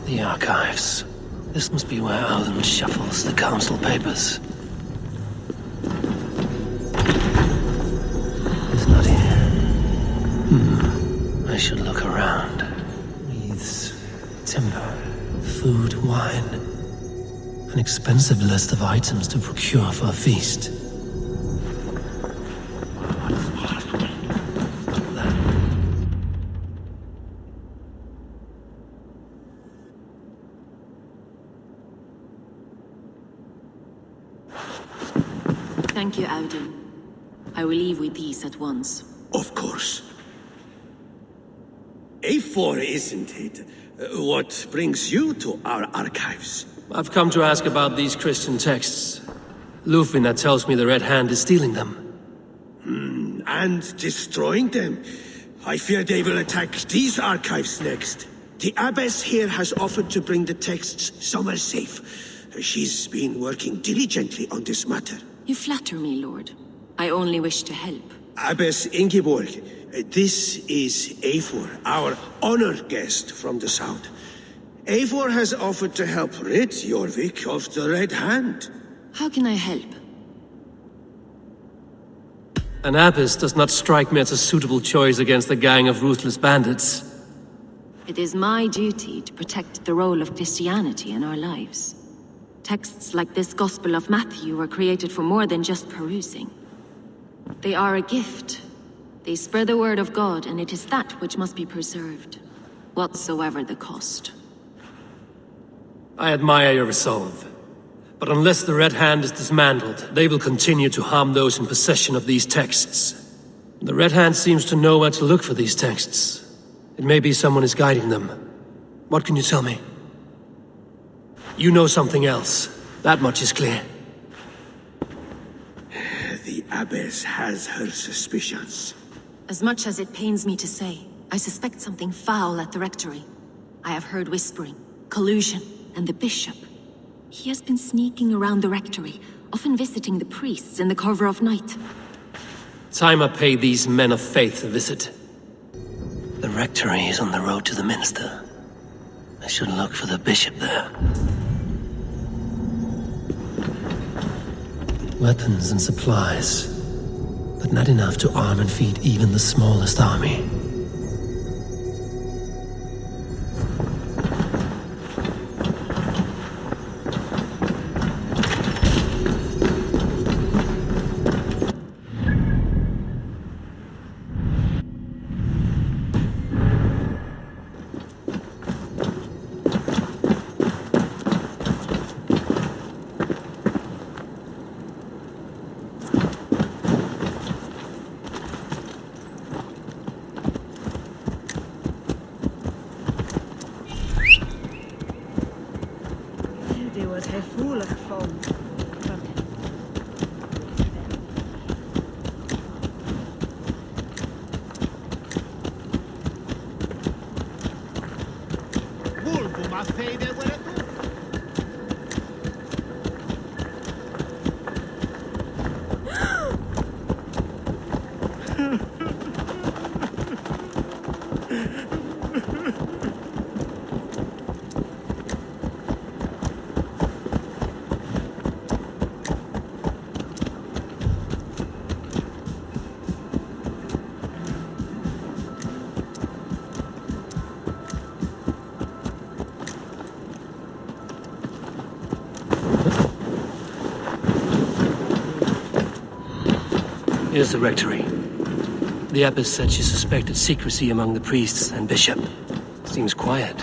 The archives. This must be where Alan shuffles the council papers. It's not here. I should look around. Wreaths, timber, food, wine. An expensive list of items to procure for a feast. Thank you, Audun. I will leave with these at once. Of course. Eivor, isn't it? What brings you to our archives? I've come to ask about these Christian texts. Lufina tells me the Red Hand is stealing them. And destroying them. I fear they will attack these archives next. The abbess here has offered to bring the texts somewhere safe. She's been working diligently on this matter. You flatter me, Lord. I only wish to help. Abbess Ingeborg, this is Eivor, our honored guest from the south. Eivor has offered to help rid Jorvik of the Red Hand. How can I help? An abbess does not strike me as a suitable choice against a gang of ruthless bandits. It is my duty to protect the role of Christianity in our lives. Texts like this Gospel of Matthew were created for more than just perusing. They are a gift. They spread the word of God, and it is that which must be preserved, whatsoever the cost. I admire your resolve. But unless the Red Hand is dismantled, they will continue to harm those in possession of these texts. The Red Hand seems to know where to look for these texts. It may be someone is guiding them. What can you tell me? You know something else. That much is clear. The abbess has her suspicions. As much as it pains me to say, I suspect something foul at the rectory. I have heard whispering, collusion, and the bishop. He has been sneaking around the rectory, often visiting the priests in the cover of night. Time I pay these men of faith a visit. The rectory is on the road to the minster. I should look for the bishop there. Weapons and supplies, but not enough to arm and feed even the smallest army. Here's the rectory. The abbess said she suspected secrecy among the priests and bishop. Seems quiet.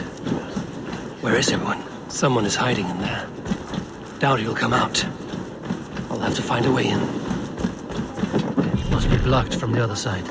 Where is everyone? Someone is hiding in there. Doubt he'll come out. I'll have to find a way in. Must be blocked from the other side.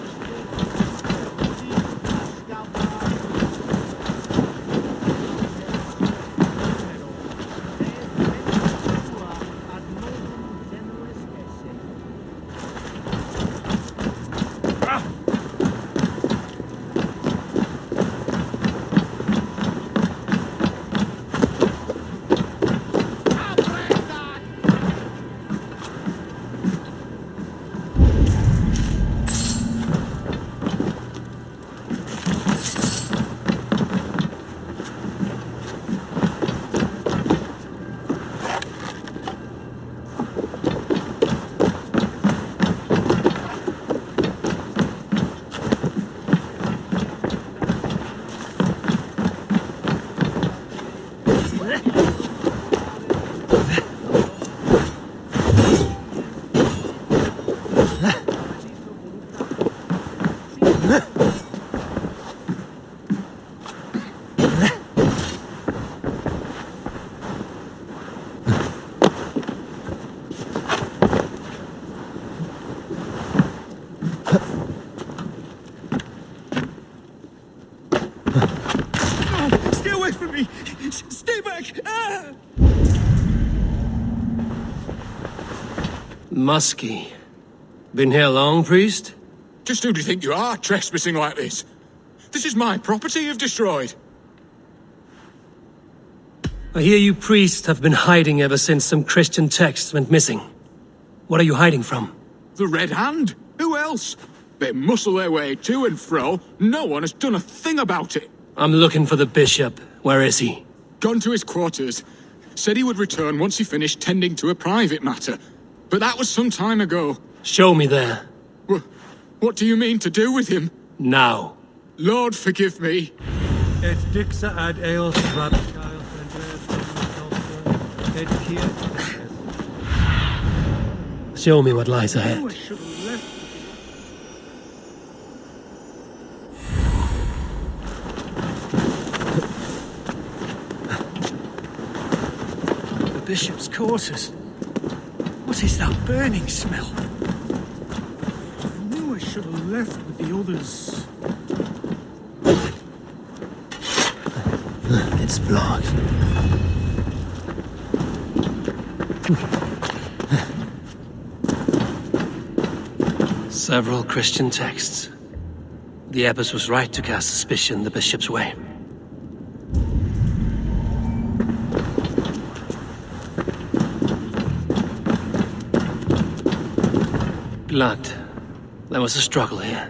Musky. Been here long, priest? Just who do you think you are, trespassing like this? This is my property you've destroyed. I hear you priests have been hiding ever since some Christian texts went missing. What are you hiding from? The Red Hand? Who else? They muscle their way to and fro. No one has done a thing about it. I'm looking for the bishop. Where is he? Gone to his quarters. Said he would return once he finished tending to a private matter. But that was some time ago. Show me there. What do you mean to do with him? Now. Lord, forgive me. Et dixa ad eos rabiscael et here. Show me what lies ahead. The bishop's quarters. What is that burning smell? I knew I should have left with the others. It's blocked. Several Christian texts. The abbess was right to cast suspicion the bishop's way. Blood. There was a struggle here.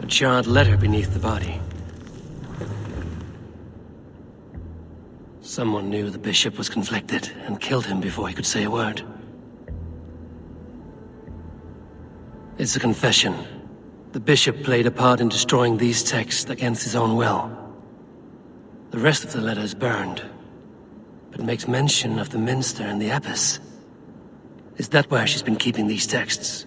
A charred letter beneath the body. Someone knew the bishop was conflicted and killed him before he could say a word. It's a confession. The bishop played a part in destroying these texts against his own will. The rest of the letter is burned, but makes mention of the minster and the abbess. Is that where she's been keeping these texts?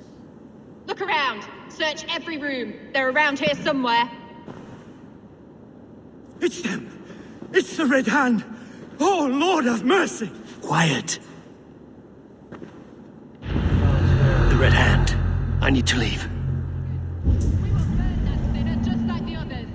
Look around. Search every room. They're around here somewhere. It's them! It's the Red Hand! Oh, Lord have mercy! Quiet. The Red Hand. I need to leave. We will burn that sinner just like the others.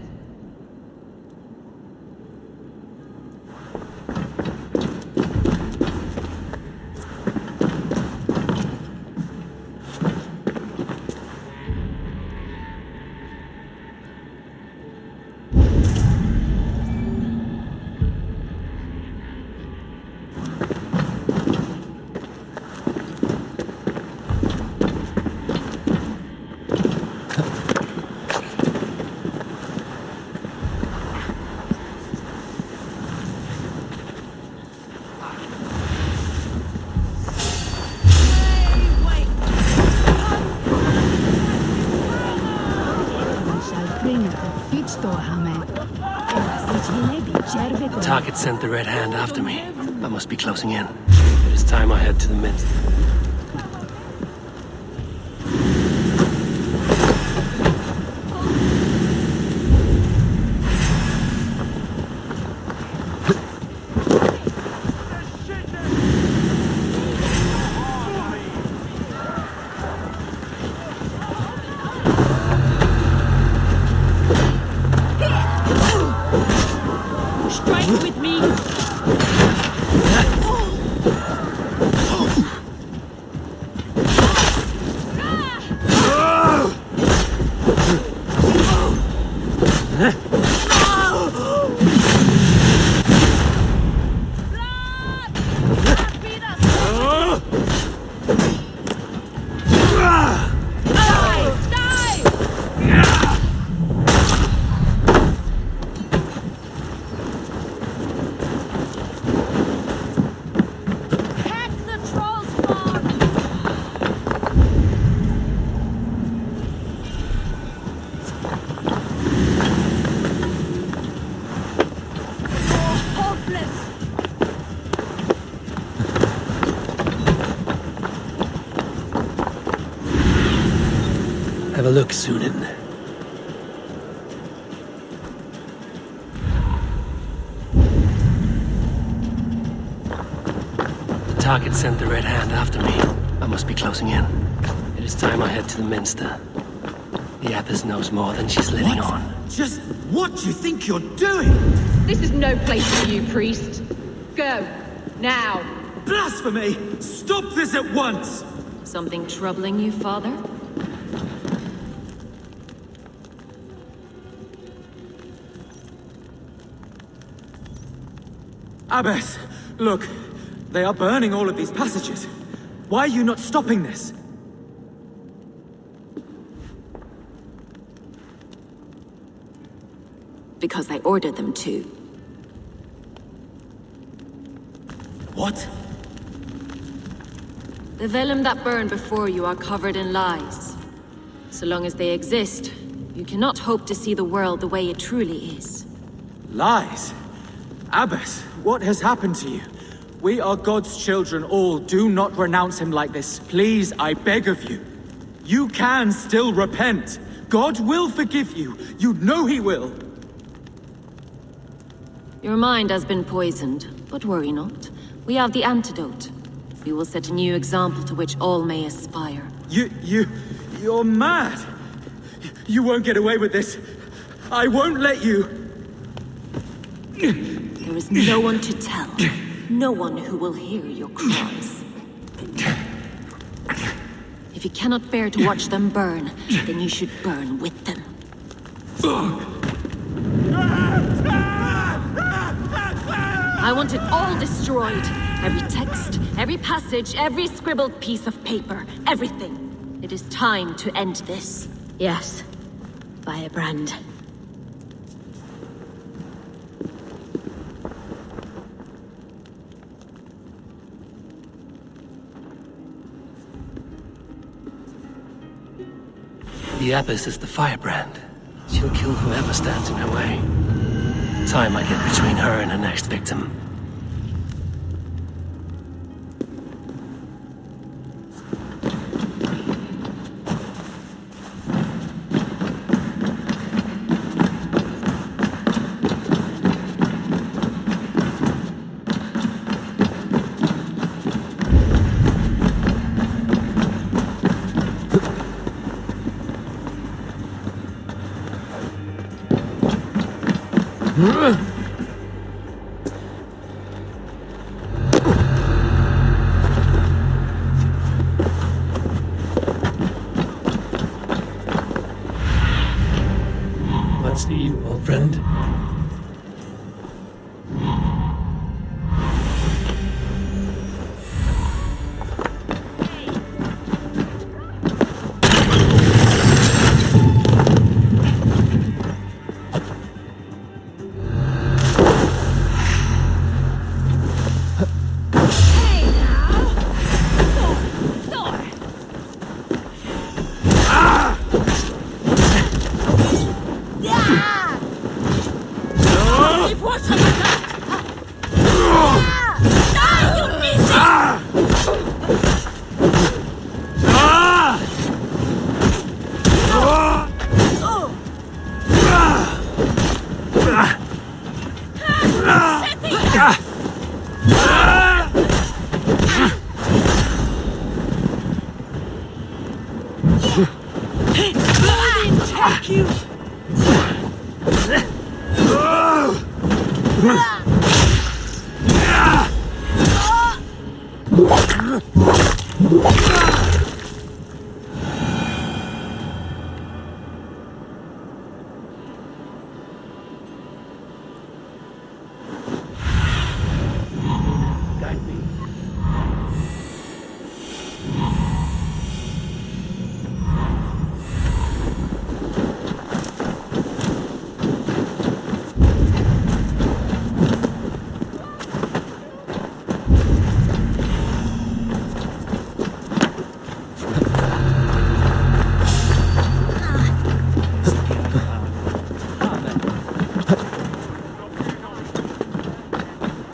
The target sent the Red Hand after me. I must be closing in. It is time I head to the mint. Strike with me! Have a look, Sunan. The target sent the Red Hand after me. I must be closing in. It is time I head to the minster. The abbess knows more than she's letting on. Just what do you think you're doing? This is no place for you, priest. Go. Now. Blasphemy! Stop this at once! Something troubling you, father? Abbess, look. They are burning all of these passages. Why are you not stopping this? Because I ordered them to. What? The vellum that burned before you are covered in lies. So long as they exist, you cannot hope to see the world the way it truly is. Lies? Abbess, what has happened to you? We are God's children all. Do not renounce him like this. Please, I beg of you. You can still repent. God will forgive you. You know he will. Your mind has been poisoned, but worry not. We have the antidote. We will set a new example to which all may aspire. You're mad. You won't get away with this. I won't let you. There is no one to tell. No one who will hear your cries. If you cannot bear to watch them burn, then you should burn with them. I want it all destroyed. Every text, every passage, every scribbled piece of paper, everything. It is time to end this. Yes, Firebrand. The Abbess is the firebrand. She'll kill whoever stands in her way. Time I get between her and her next victim. Let's see you, old friend.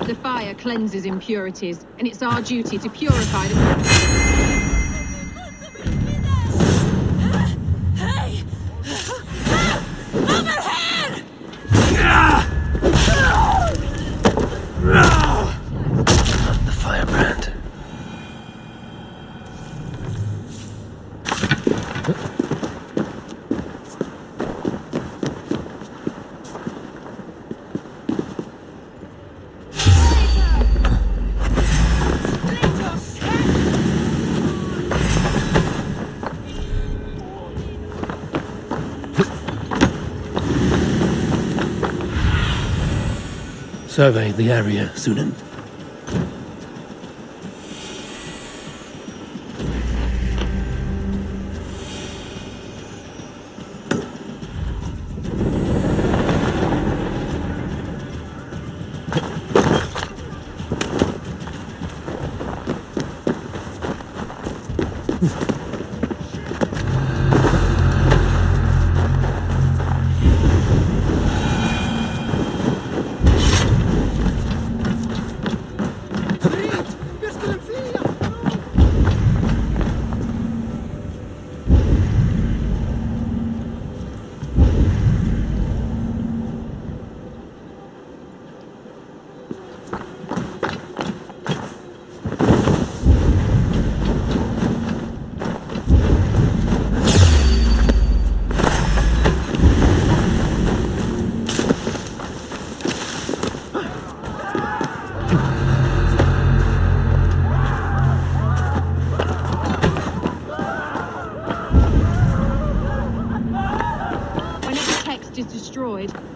The fire cleanses impurities, and it's our duty to purify them. The firebrand. survey the area, Sunan.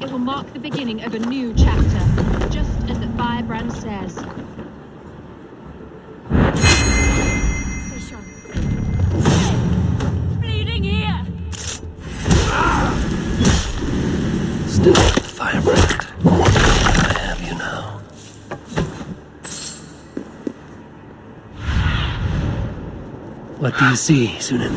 It will mark the beginning of a new chapter, just as the firebrand says. Stay sharp. Bleeding here! Still firebrand. I have you now. What do you see, Sunan?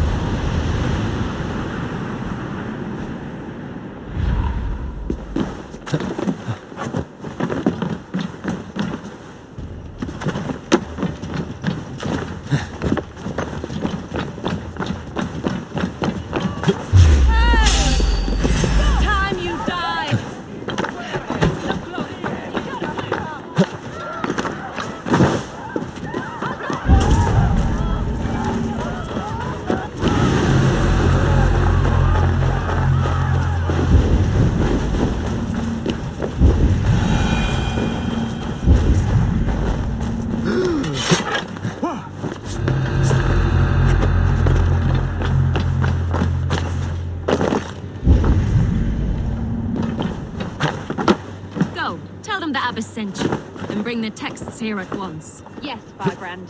Sent you, and bring the texts here at once. Yes, firebrand.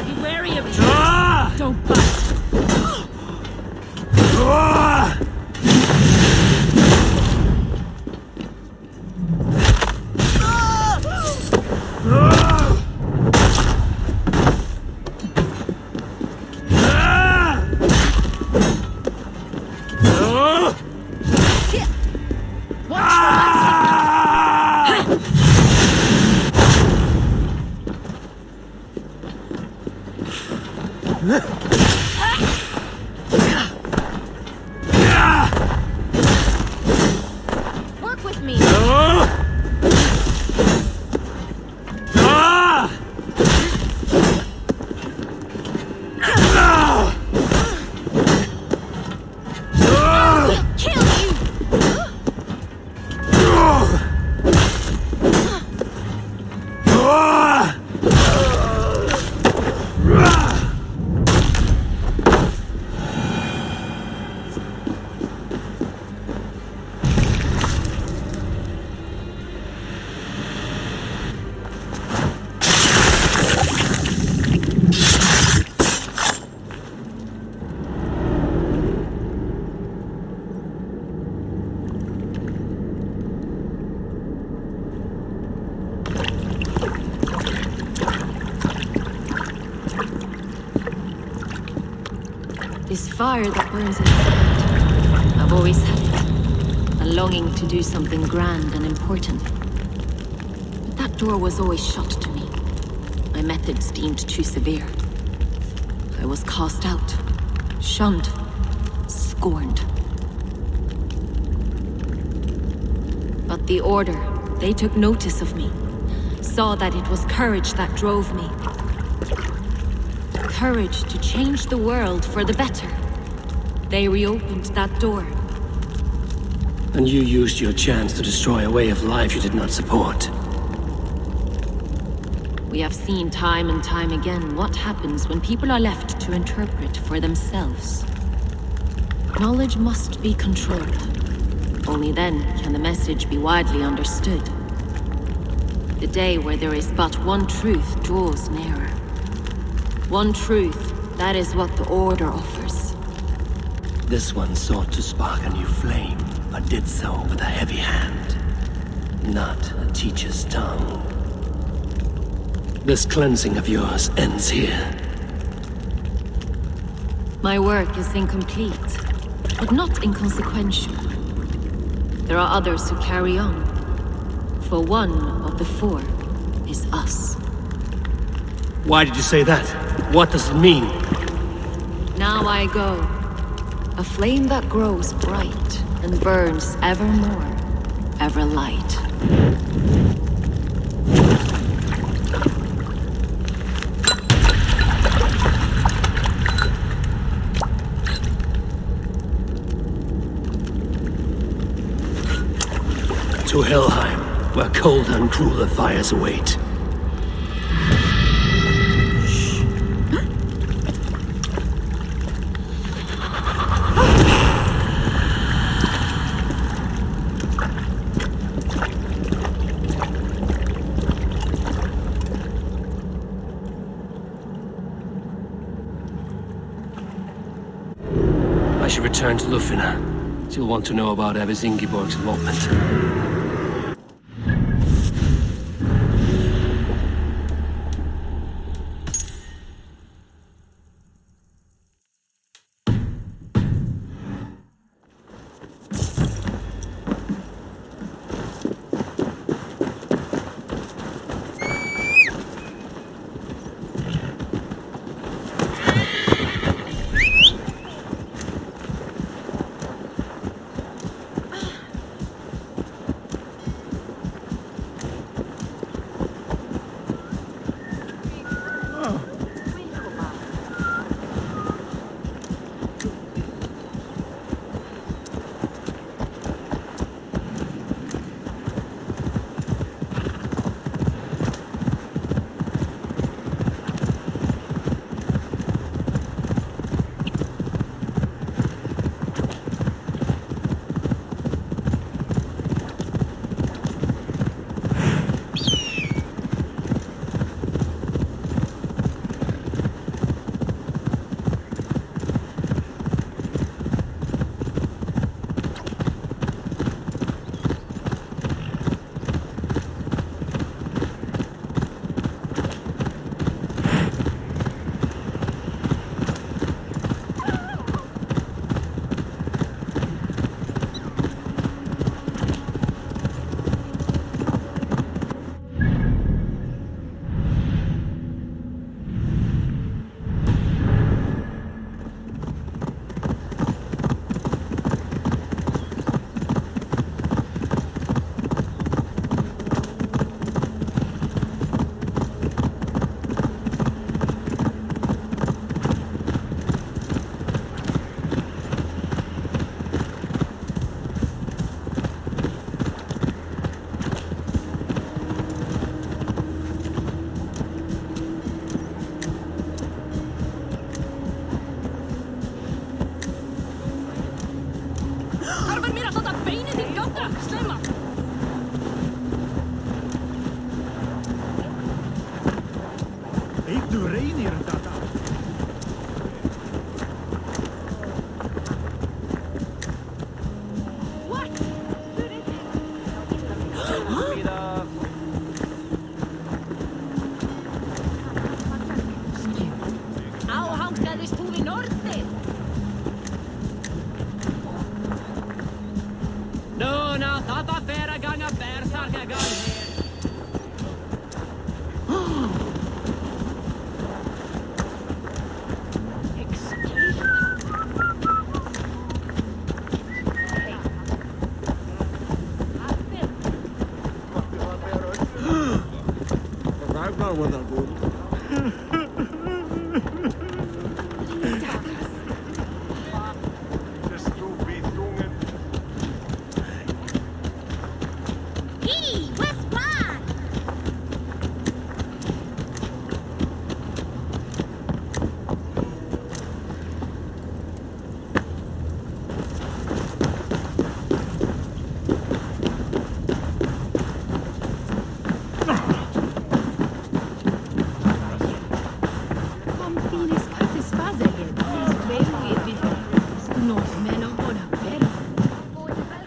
Be wary of trees. Don't bite. Work with me. Kill you. This fire that burns inside. I've always had it. A longing to do something grand and important. But that door was always shut to me. My methods deemed too severe. I was cast out, shunned, scorned. But the Order, they took notice of me. Saw that it was courage that drove me. Courage to change the world for the better. They reopened that door. And you used your chance to destroy a way of life you did not support. We have seen time and time again what happens when people are left to interpret for themselves. Knowledge must be controlled. Only then can the message be widely understood. The day where there is but one truth draws nearer. One truth, that is what the Order offers. This one sought to spark a new flame, but did so with a heavy hand, not a teacher's tongue. This cleansing of yours ends here. My work is incomplete, but not inconsequential. There are others who carry on. For one of the four is us. Why did you say that? What does it mean? Now I go. A flame that grows bright and burns ever more, ever light. To Helheim, where cold and crueler fires await. I should return to Lufina. She'll want to know about Abbess Ingeborg's involvement.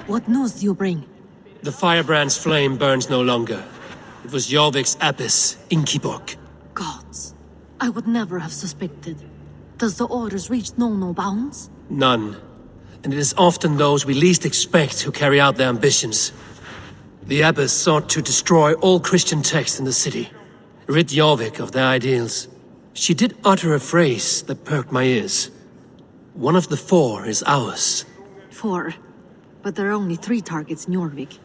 What news do you bring? The firebrand's flame burns no longer. It was Jorvik's abbess, Inkiborg. Gods. I would never have suspected. Does the orders reach no bounds? None. And it is often those we least expect who carry out their ambitions. The abbess sought to destroy all Christian texts in the city, rid Jorvik of their ideals. She did utter a phrase that perked my ears. One of the 4 is ours. 4. But there are only 3 targets in Jorvik.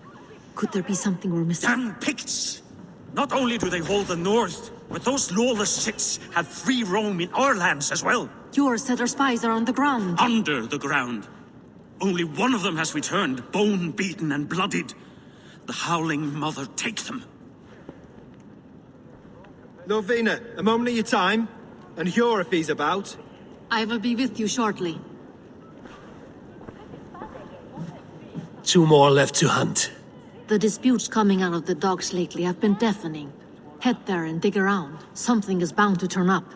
Could there be something we're missing? Damn Picts! Not only do they hold the north, but those lawless shits have free roam in our lands as well. Yours said our spies are on the ground. Under the ground. Only one of them has returned, bone-beaten and bloodied. The Howling Mother take them. Lovina, a moment of your time, and Hjor if he's about. I will be with you shortly. 2 more left to hunt. The disputes coming out of the docks lately have been deafening. Head there and dig around. Something is bound to turn up.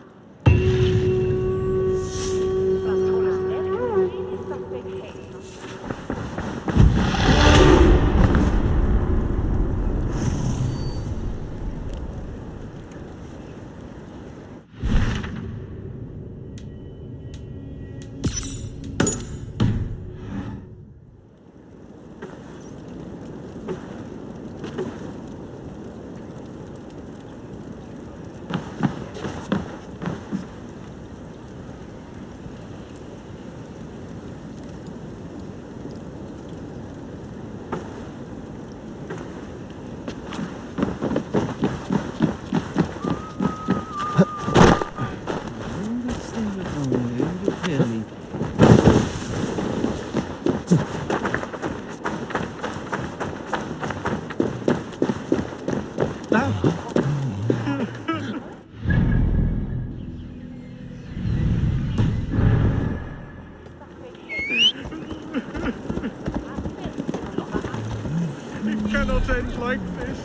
Cannot end like this.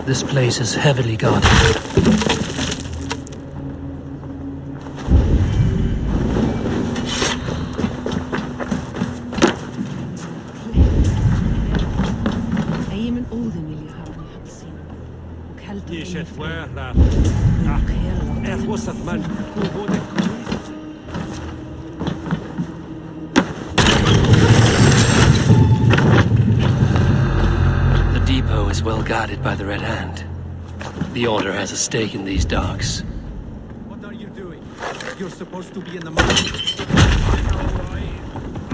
This place is heavily guarded. The depot is well guarded by the Red Hand. The Order has a stake in these docks. What are you doing? You're supposed to be in the mountains. I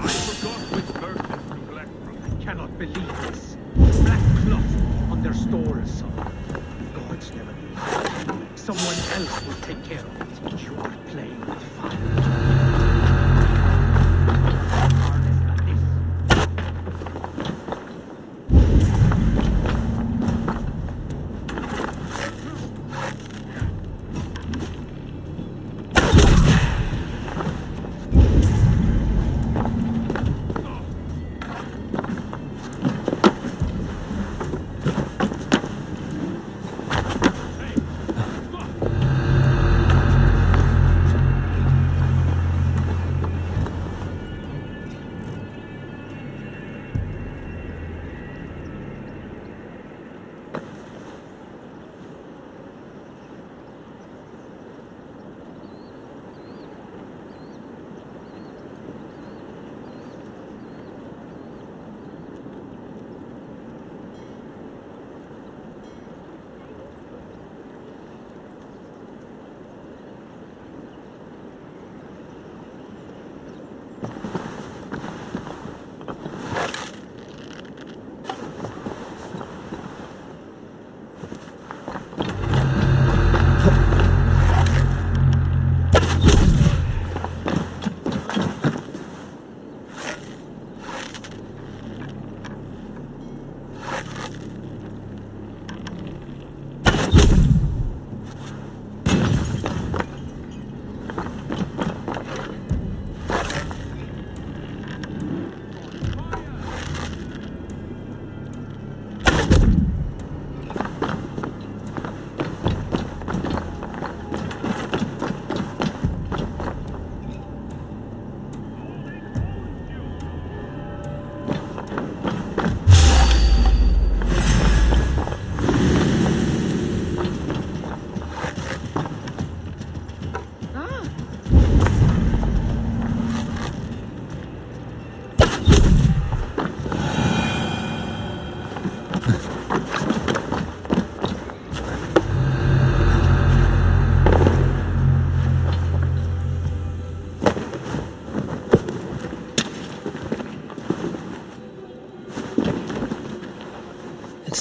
forgot which merchants to collect from. I cannot believe this. Black cloth on their stores. Gods never do. Someone else will take care of it. You are playing with fire.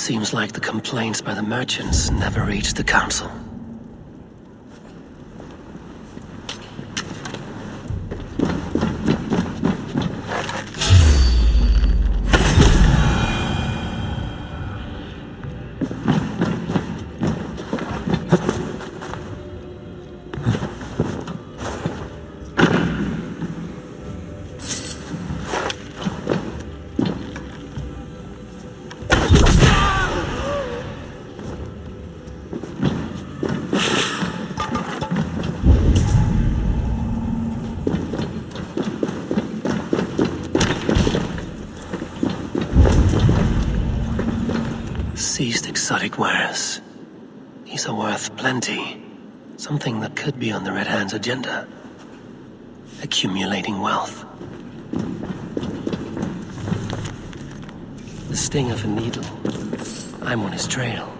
Seems like the complaints by the merchants never reached the council. Seized exotic wares. These are worth plenty. Something that could be on the Red Hand's agenda. Accumulating wealth. The sting of a needle. I'm on his trail.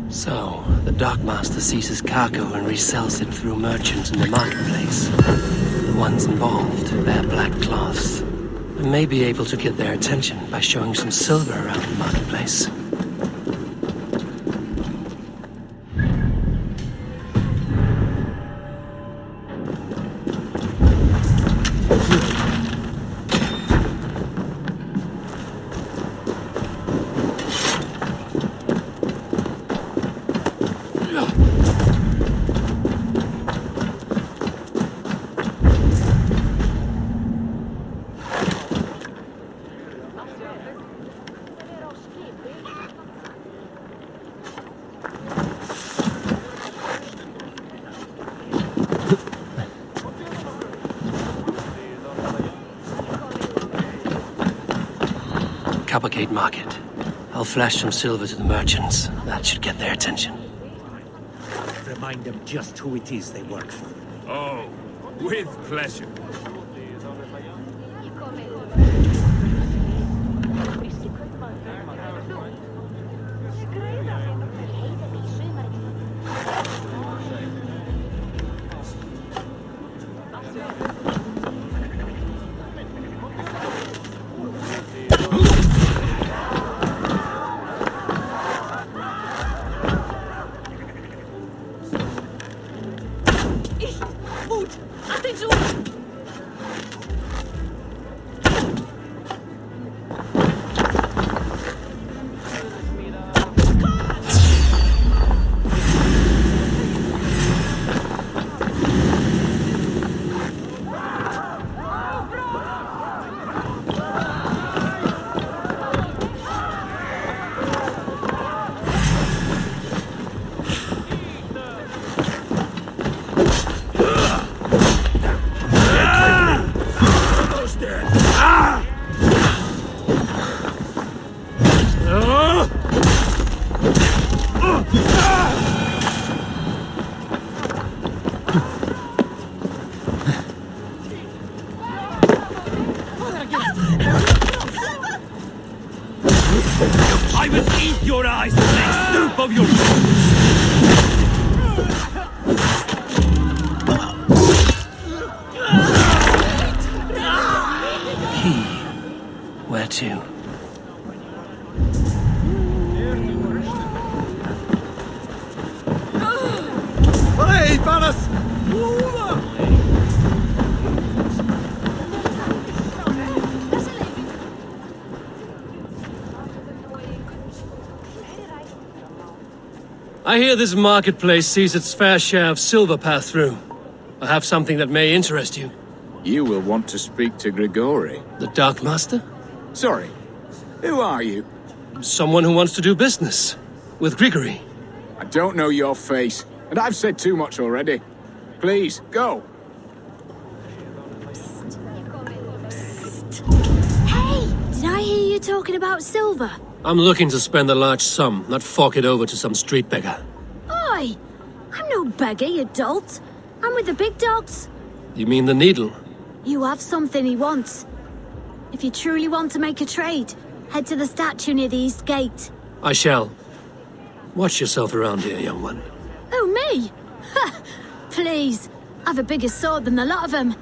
So, the dockmaster seizes cargo and resells it through merchants in the marketplace. The ones involved, their black cloths. I may be able to get their attention by showing some silver around the marketplace. Coppergate Market. I'll flash some silver to the merchants. That should get their attention. Remind them just who it is they work for. Oh, with pleasure. I will eat your eyes and make soup of your Key. Where to? Hey, Valas! I hear this marketplace sees its fair share of silver pass through. I have something that may interest you. You will want to speak to Grigori. The Dark Master? Sorry, who are you? Someone who wants to do business. With Grigory. I don't know your face, and I've said too much already. Please, go. Hey! Did I hear you talking about silver? I'm looking to spend a large sum, not fork it over to some street beggar. Oi! I'm no beggar, you dolt. I'm with the big dogs. You mean the needle? You have something he wants. If you truly want to make a trade, head to the statue near the east gate. I shall. Watch yourself around here, young one. Oh, me? Ha! Please. I've a bigger sword than the lot of them.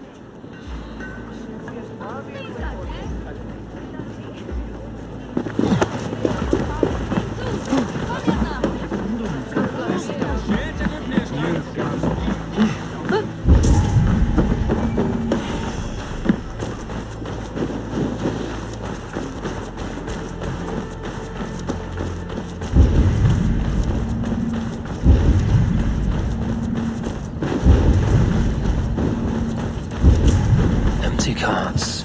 empty cards.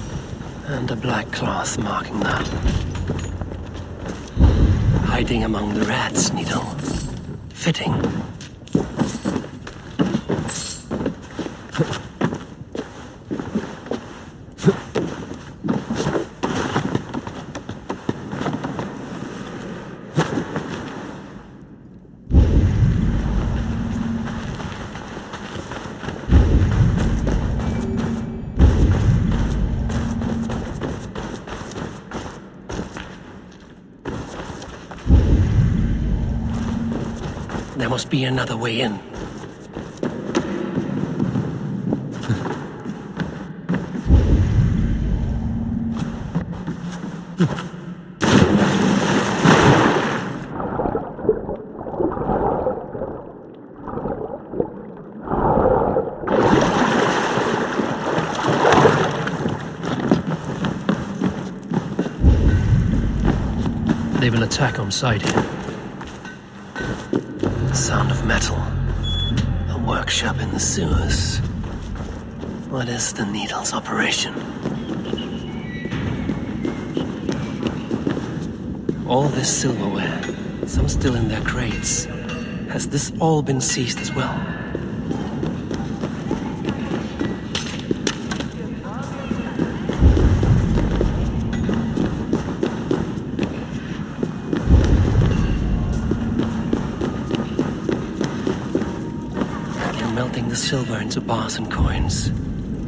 And a black cloth marking that. Hiding among the rat's needle. Fitting. There must be another way in. They will attack on sight here. Sound of metal. A workshop in the sewers. What is the needle's operation? All this silverware, some still in their crates. Has this all been seized as well? The silver into bars and coins.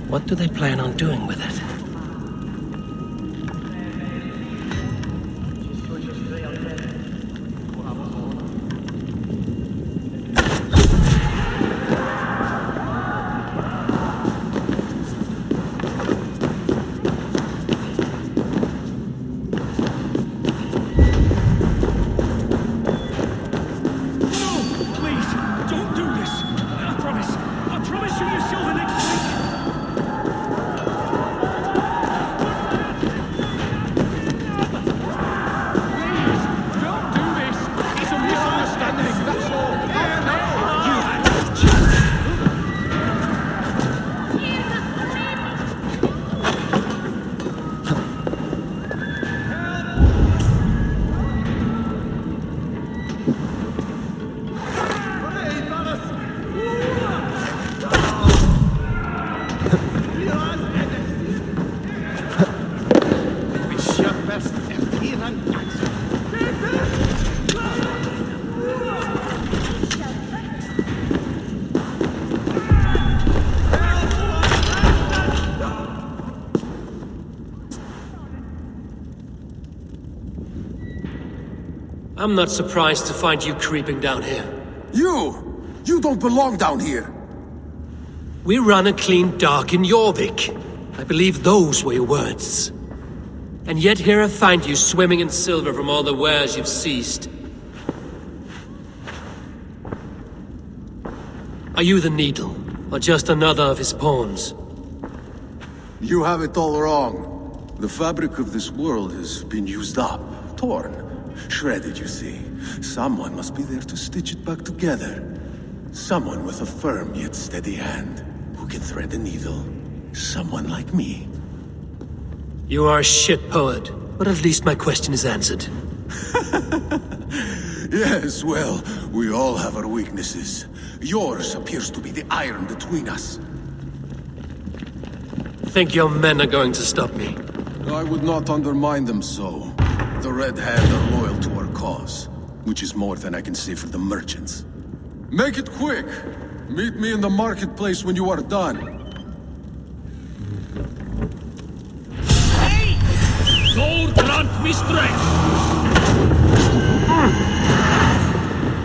What do they plan on doing with it? I'm not surprised to find you creeping down here. You don't belong down here! We run a clean dock in Jorvik. I believe those were your words. And yet here I find you swimming in silver from all the wares you've seized. Are you the Needle, or just another of his pawns? You have it all wrong. The fabric of this world has been used up, torn. Shredded, you see. Someone must be there to stitch it back together. Someone with a firm yet steady hand, who can thread a needle. Someone like me. You are a shit poet, but at least my question is answered. Yes, well, we all have our weaknesses. Yours appears to be the iron between us. Think your men are going to stop me? I would not undermine them so. The Red Hand are loyal to our cause, which is more than I can say for the merchants. Make it quick! Meet me in the marketplace when you are done. Hey! Thor grant me strength!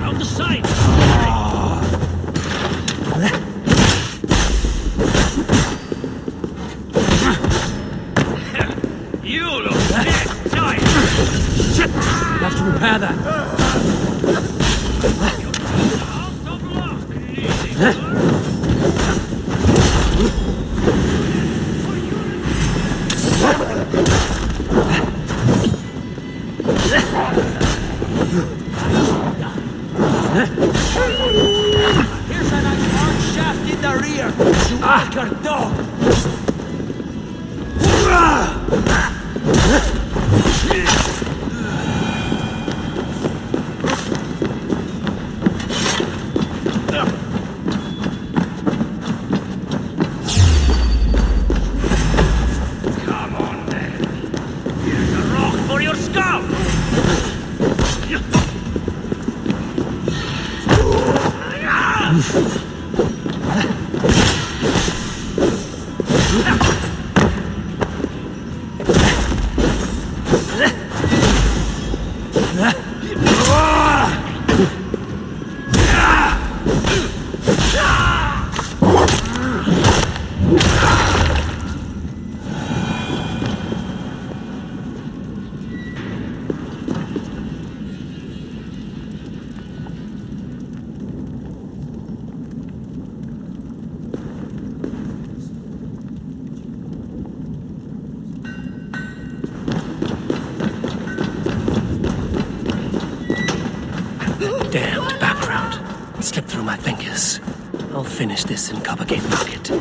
Round the side! You look dead tired! Shit! You have to repair that. Here's a nice hard shaft in the rear. You like your dog. Damned background. It slipped through my fingers. I'll finish this in Coppergate Market.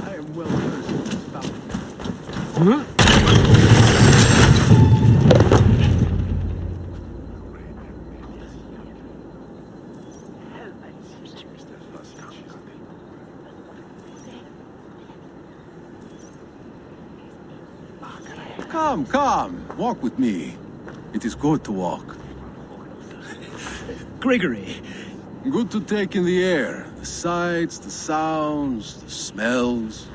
I am well versed in this battle. Come, come, walk with me. It is good to walk. Gregory, Good to take in the air. The sights, the sounds, the smells.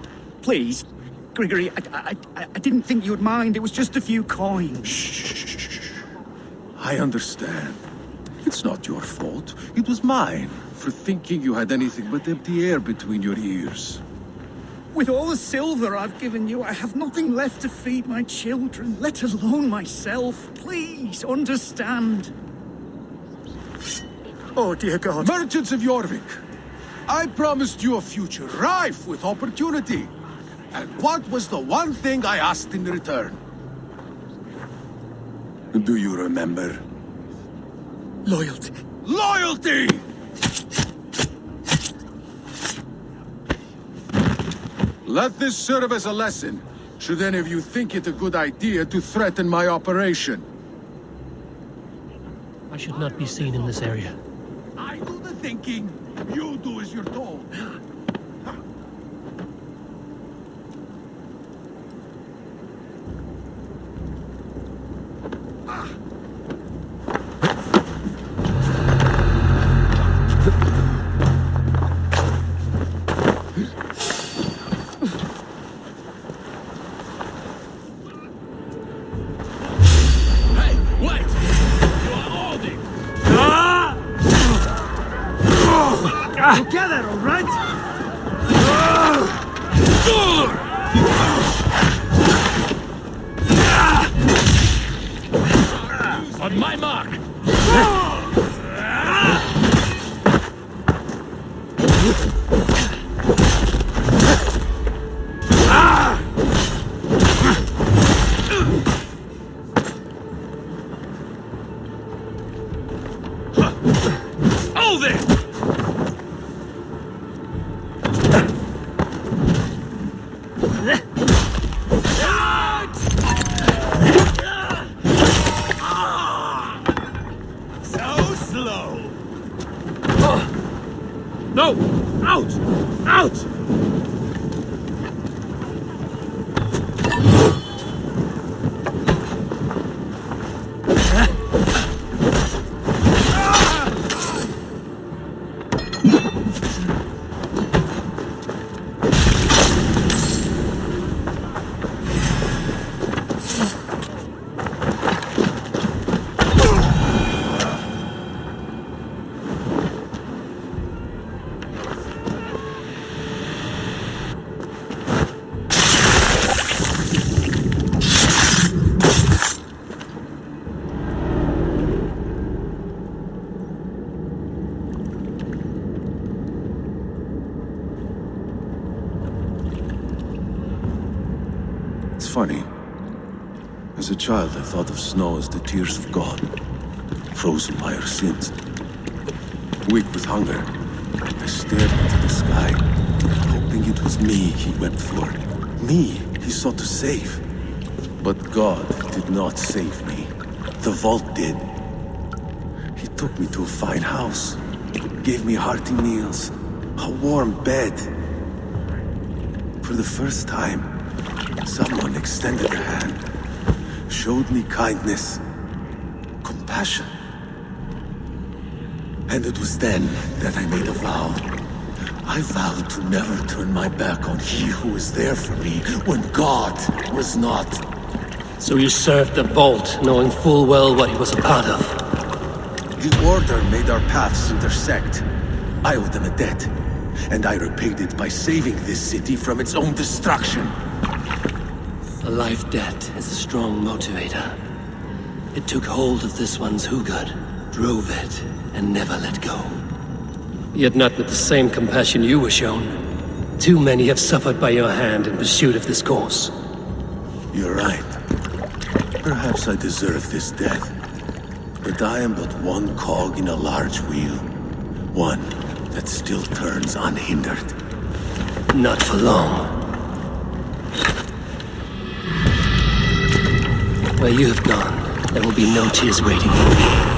please. Gregory, I didn't think you'd mind. It was just a few coins. Shh. I understand. It's not your fault. It was mine for thinking you had anything but empty air between your ears. With all the silver I've given you, I have nothing left to feed my children, let alone myself. Please, understand. Oh, dear God. Merchants of Jorvik, I promised you a future rife with opportunity. And what was the one thing I asked in return? Do you remember? Loyalty. Loyalty! Let this serve as a lesson, should any of you think it a good idea to threaten my operation. I should not be seen in this area. I do the thinking, you do as you're told. Together, all right? On my mark! Hold it! No! Out! Out! It's funny. As a child, I thought of snow as the tears of God, frozen by our sins. Weak with hunger, I stared into the sky, hoping it was me he wept for. Me he sought to save. But God did not save me. The vault did. He took me to a fine house, gave me hearty meals, a warm bed. For the first time, someone extended a hand, showed me kindness, compassion. And it was then that I made a vow. I vowed to never turn my back on he who was there for me when God was not. So you served the Vault, knowing full well what he was a part of. The Order made our paths intersect. I owed them a debt, and I repaid it by saving this city from its own destruction. A life debt is a strong motivator. It took hold of this one's Hugad, drove it, and never let go. Yet not with the same compassion you were shown. Too many have suffered by your hand in pursuit of this cause. You're right. Perhaps I deserve this death. But I am but one cog in a large wheel. One that still turns unhindered. Not for long. Where you have gone, there will be no tears waiting for me.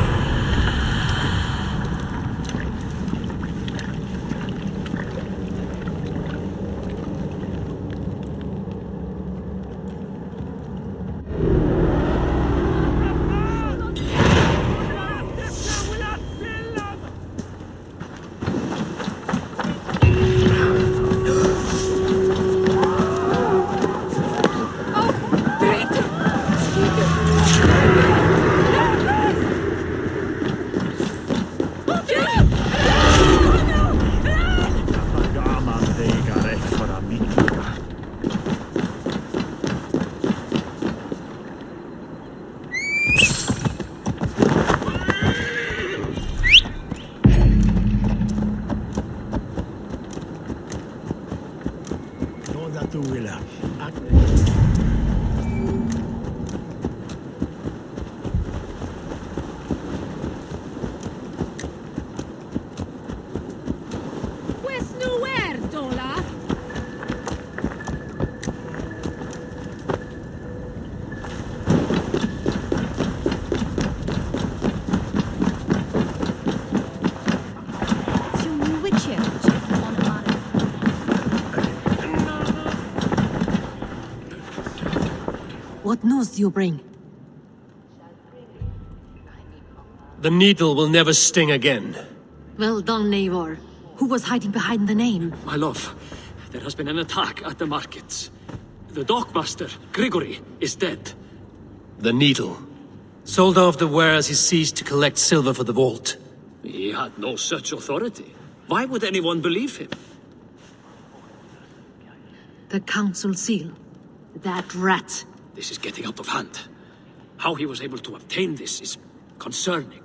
What news do you bring? The needle will never sting again. Well done, Eivor. Who was hiding behind the name? My love, there has been an attack at the markets. The dockmaster, Grigory, is dead. The needle. Sold off the wares he ceased to collect silver for the vault. He had no such authority. Why would anyone believe him? The council seal. That rat. This is getting out of hand. How he was able to obtain this is concerning.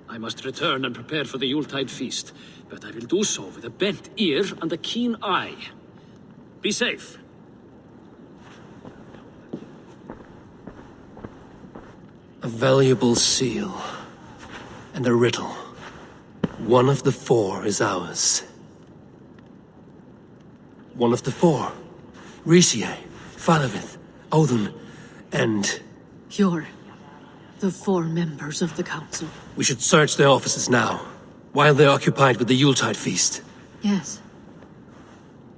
I must return and prepare for the Yuletide feast, but I will do so with a bent ear and a keen eye. Be safe. A valuable seal. And a riddle. One of the four is ours. One of the four. Riesier, Falavith, Odin, and... You're the four members of the council. We should search their offices now, while they're occupied with the Yuletide feast. Yes.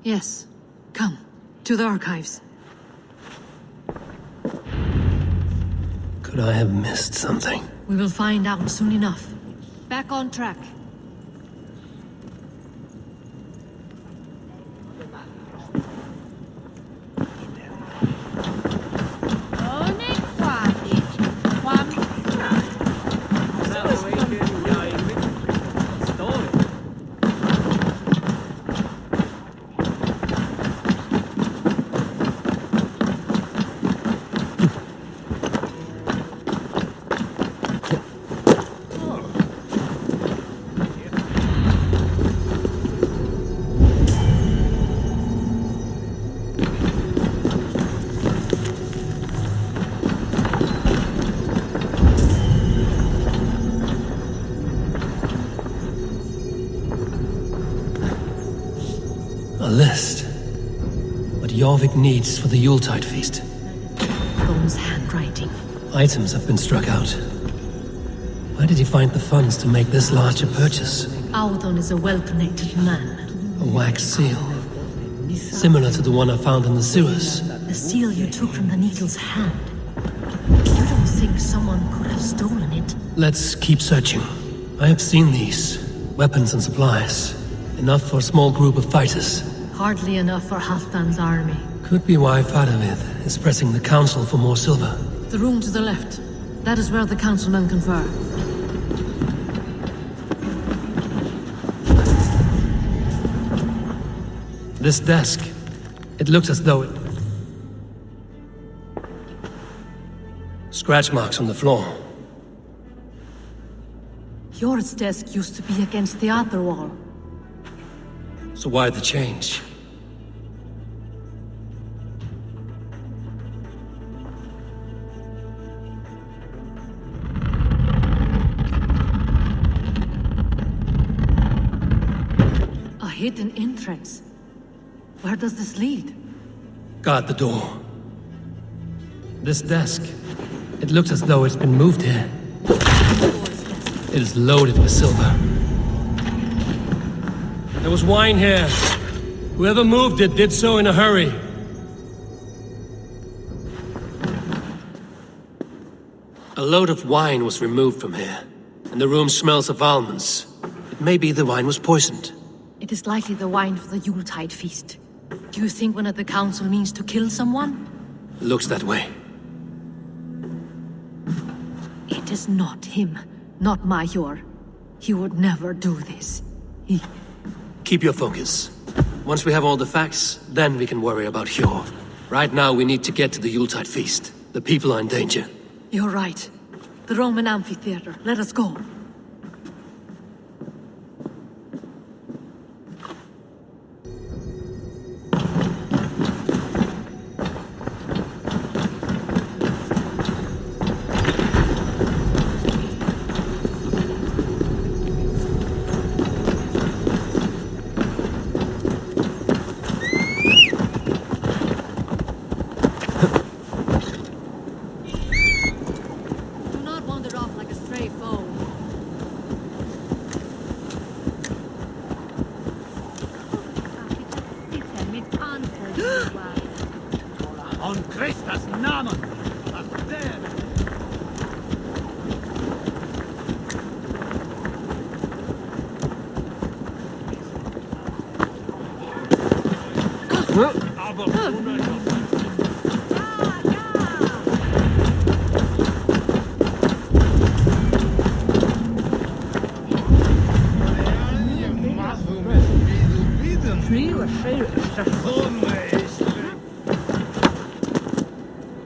Yes. Come, to the archives. Could I have missed something? We will find out soon enough. Back on track. A list. What Jorvik needs for the Yuletide feast. Thorn's handwriting. Items have been struck out. Where did he find the funds to make this large a purchase? Audun is a well-connected man. A wax seal. Similar to the one I found in the sewers. The seal you took from the Needle's hand. You don't think someone could have stolen it? Let's keep searching. I have seen these. Weapons and supplies. Enough for a small group of fighters. Hardly enough for Halfdan's army. Could be why Fadavid is pressing the council for more silver. The room to the left. That is where the councilmen confer. This desk. It looks as though it... Scratch marks on the floor. Jor's desk used to be against the other wall. So why the change? A hidden entrance. Where does this lead? Guard the door. This desk. It looks as though it's been moved here. It is loaded with silver. There was wine here. Whoever moved it did so in a hurry. A load of wine was removed from here, and the room smells of almonds. It may be the wine was poisoned. It is likely the wine for the Yuletide feast. Do you think one of the council means to kill someone? Looks that way. It is not him, not Major. He would never do this. Keep your focus. Once we have all the facts, then we can worry about Hjor. Right now we need to get to the Yuletide feast. The people are in danger. You're right. The Roman amphitheater. Let us go.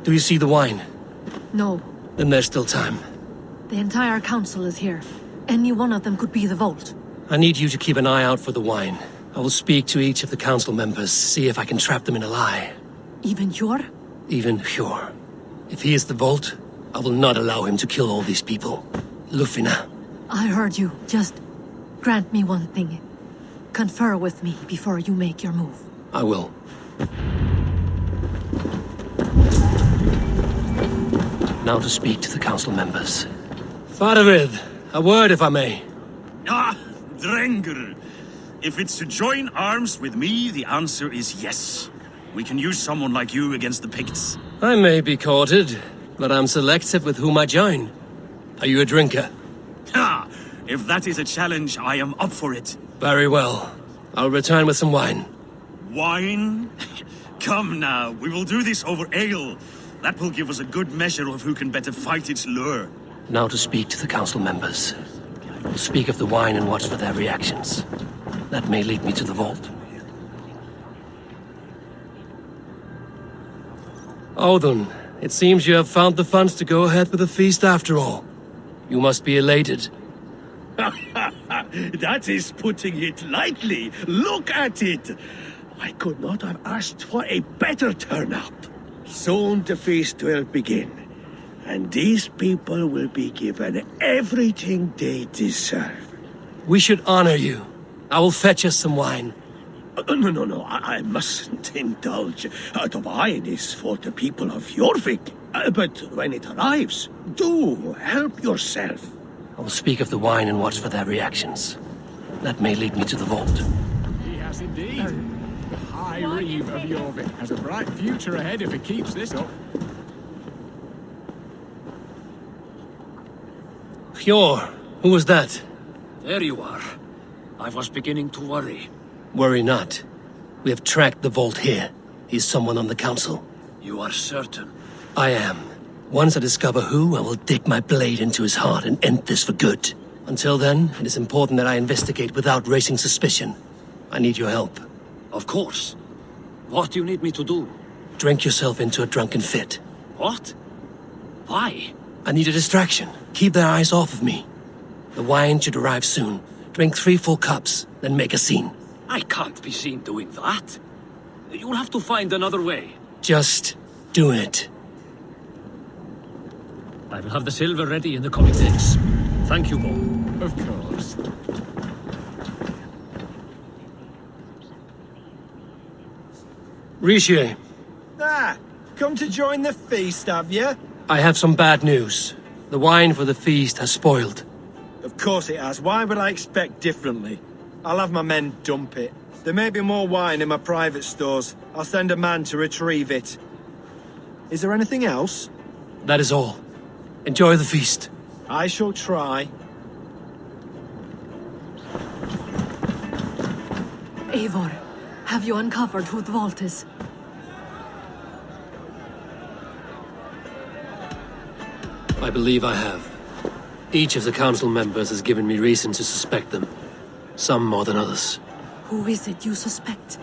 Do you see the wine? No. Then there's still time. The entire council is here. Any one of them could be the vault. I need you to keep an eye out for the wine. I will speak to each of the council members, see if I can trap them in a lie. Even Hjor? Even Hjor. If he is the vault, I will not allow him to kill all these people. Lufina. I heard you. Just grant me one thing. Confer with me before you make your move. I will. Now to speak to the council members. Fadavid, a word if I may. Ah, Drengr. If it's to join arms with me, the answer is yes. We can use someone like you against the Picts. I may be courted, but I'm selective with whom I join. Are you a drinker? Ha! If that is a challenge, I am up for it. Very well. I'll return with some wine. Wine? Come now, we will do this over ale. That will give us a good measure of who can better fight its lure. Now to speak to the council members. We'll speak of the wine and watch for their reactions. That may lead me to the vault. Audun, it seems you have found the funds to go ahead with the feast after all. You must be elated. That is putting it lightly. Look at it. I could not have asked for a better turnout. Soon the feast will begin, and these people will be given everything they deserve. We should honor you. I will fetch us some wine. No, I mustn't indulge. The wine is for the people of Jorvik. But when it arrives, do help yourself. I will speak of the wine and watch for their reactions. That may lead me to the vault. He has indeed. The High Reeve of Jorvik has a bright future ahead if he keeps this up. Hjor, who was that? There you are. I was beginning to worry. Worry not. We have tracked the vault here. He's someone on the council. You are certain? I am. Once I discover who, I will dig my blade into his heart and end this for good. Until then, it is important that I investigate without raising suspicion. I need your help. Of course. What do you need me to do? Drink yourself into a drunken fit. What? Why? I need a distraction. Keep their eyes off of me. The wine should arrive soon. Drink 3 full cups, then make a scene. I can't be seen doing that. You'll have to find another way. Just do it. I will have the silver ready in the coming days. Thank you, Bo. Of course. Rishi, Ah, come to join the feast, have you? I have some bad news. The wine for the feast has spoiled. Of course it has. Why would I expect differently? I'll have my men dump it. There may be more wine in my private stores. I'll send a man to retrieve it. Is there anything else? That is all. Enjoy the feast. I shall try. Eivor, have you uncovered who the vault is? I believe I have. Each of the council members has given me reason to suspect them. Some more than others. Who is it you suspect?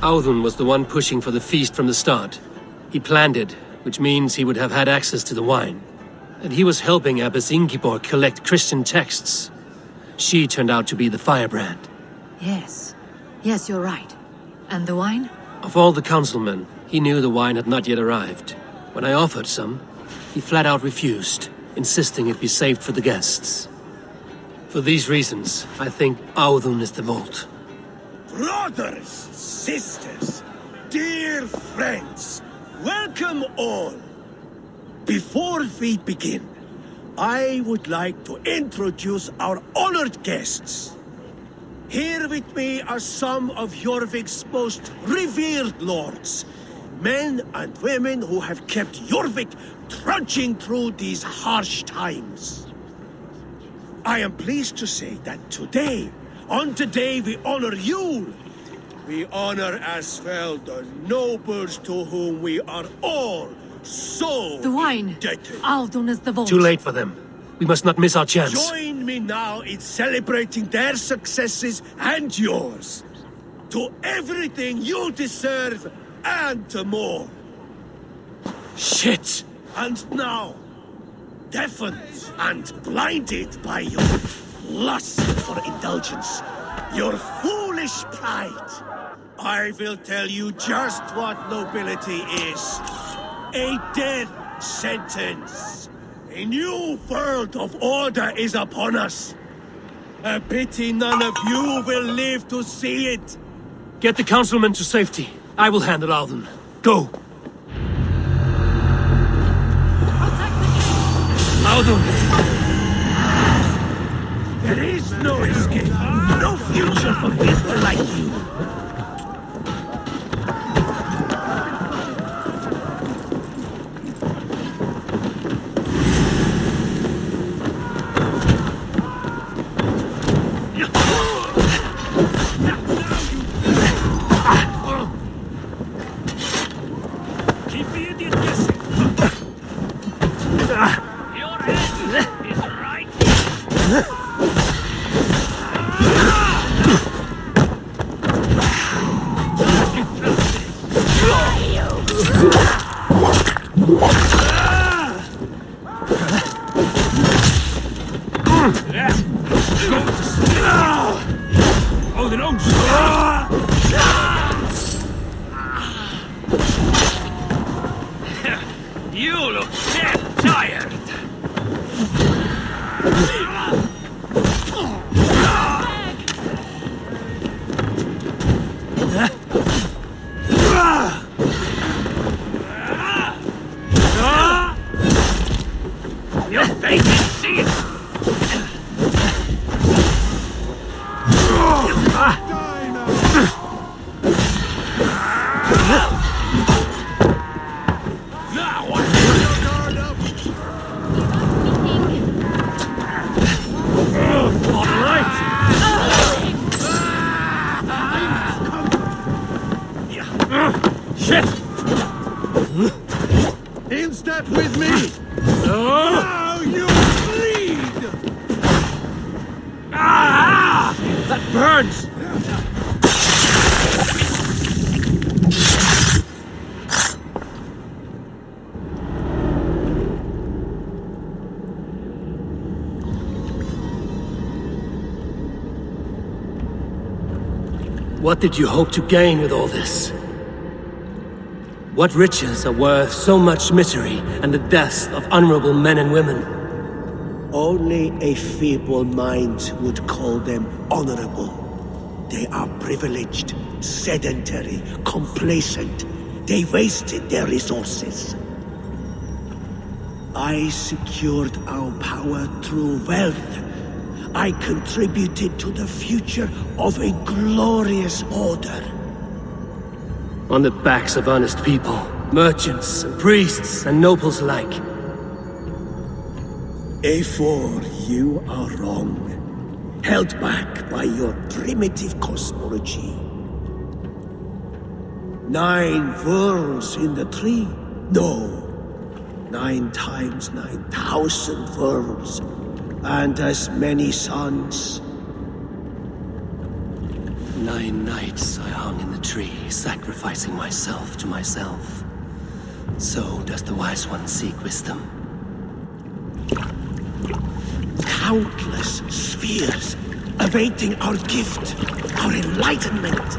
Audun was the one pushing for the feast from the start. He planned it, which means he would have had access to the wine. And he was helping Abbess Ingibor collect Christian texts. She turned out to be the firebrand. Yes. Yes, you're right. And the wine? Of all the councilmen, he knew the wine had not yet arrived. When I offered some, he flat out refused, insisting it be saved for the guests. For these reasons, I think Audun is the vault. Brothers, sisters, dear friends, welcome all. Before we begin, I would like to introduce our honored guests. Here with me are some of Jorvik's most revered lords. Men and women who have kept Jorvik trudging through these harsh times. I am pleased to say that today, on today we honor you. We honor as well the nobles to whom we are all so The wine! indebted. Audun is the vault. Too late for them. We must not miss our chance. Join me now in celebrating their successes and yours. To everything you deserve and more. Shit! And now, deafened and blinded by your lust for indulgence, your foolish pride, I will tell you just what nobility is. A death sentence. A new world of order is upon us. A pity none of you will live to see it. Get the councilmen to safety. I will handle Audun. Go! Audun! There is no escape, no future for people like you. Keep the idiot guessing. Your end is right. Oh, the nose! You look dead tired. burns! What did you hope to gain with all this? What riches are worth so much misery and the deaths of honorable men and women? Only a feeble mind would call them honorable. They are privileged, sedentary, complacent. They wasted their resources. I secured our power through wealth. I contributed to the future of a glorious order. On the backs of honest people, merchants, and priests, and nobles alike. Eivor, you are wrong. Held back by your primitive cosmology. 9 worlds in the tree? No. 9 times 9,000 worlds. And as many suns. 9 nights I hung in the tree, sacrificing myself to myself. So does the Wise One seek wisdom. Countless spheres, awaiting our gift, our enlightenment.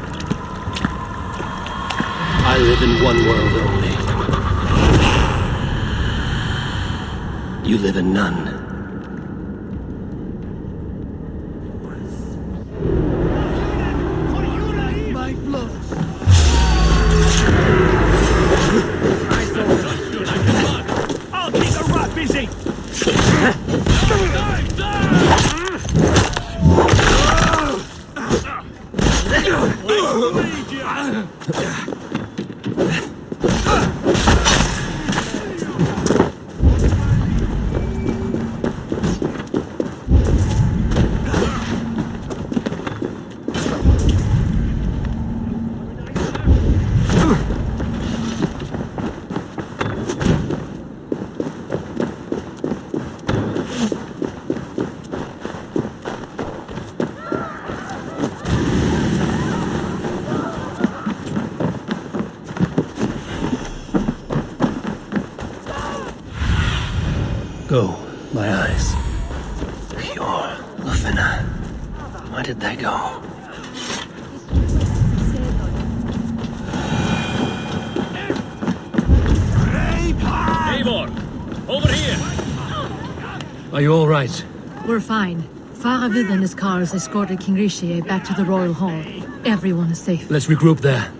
I live in one world only. You live in none. Go, my eyes. Pure, Lufina. Where did they go? Eivor! Over here! Are you all right? We're fine. Faravid and his cars escorted King Rishi back to the Royal Hall. Everyone is safe. Let's regroup there.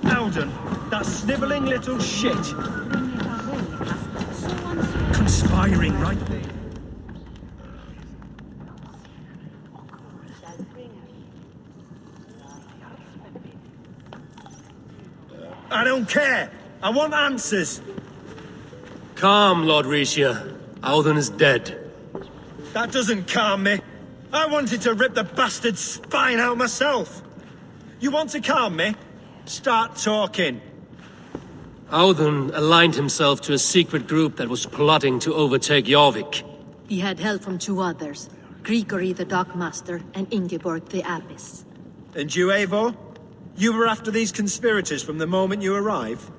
Alden, that snivelling little shit. Conspiring, right? I don't care. I want answers. Calm, Lord Rishia. Alden is dead. That doesn't calm me. I wanted to rip the bastard's spine out myself. You want to calm me? Start talking. Alden aligned himself to a secret group that was plotting to overtake Jorvik. He had help from 2 others. Grigory the Dockmaster and Ingeborg the Abbess. And you, Eivor? You were after these conspirators from the moment you arrived?